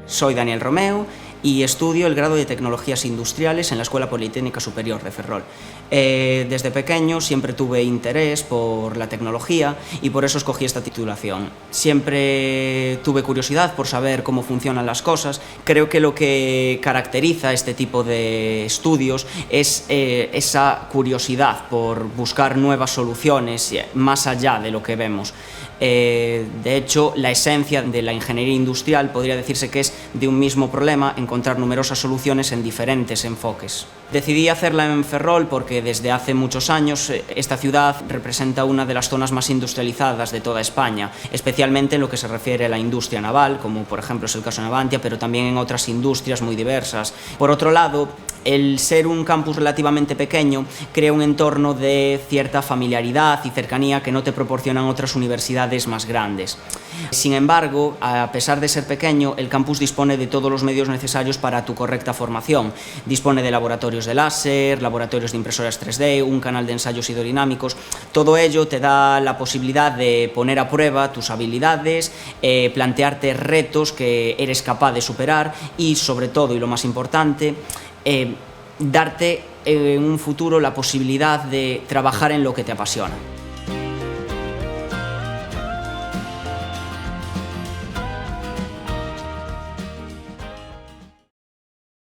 Soy Daniel Romeo y estudio el grado de Tecnologías Industriales en la Escuela Politécnica Superior de Ferrol. Desde pequeño siempre tuve interés por la tecnología y por eso escogí esta titulación. Siempre tuve curiosidad por saber cómo funcionan las cosas. Creo que lo que caracteriza este tipo de estudios es esa curiosidad por buscar nuevas soluciones más allá de lo que vemos. De hecho, la esencia de la ingeniería industrial podría decirse que es de un mismo problema encontrar numerosas soluciones en diferentes enfoques. Decidí hacerla en Ferrol porque desde hace muchos años esta ciudad representa una de las zonas más industrializadas de toda España, especialmente en lo que se refiere a la industria naval, como por ejemplo es el caso de Navantia, pero también en otras industrias muy diversas. Por otro lado, el ser un campus relativamente pequeño crea un entorno de cierta familiaridad y cercanía que no te proporcionan otras universidades más grandes. Sin embargo, a pesar de ser pequeño, el campus dispone de todos los medios necesarios para tu correcta formación. Dispone de laboratorios de láser, laboratorios de impresoras 3D, un canal de ensayos hidrodinámicos. Todo ello te da la posibilidad de poner a prueba tus habilidades, plantearte retos que eres capaz de superar y, sobre todo, y lo más importante, darte en un futuro la posibilidad de trabajar en lo que te apasiona.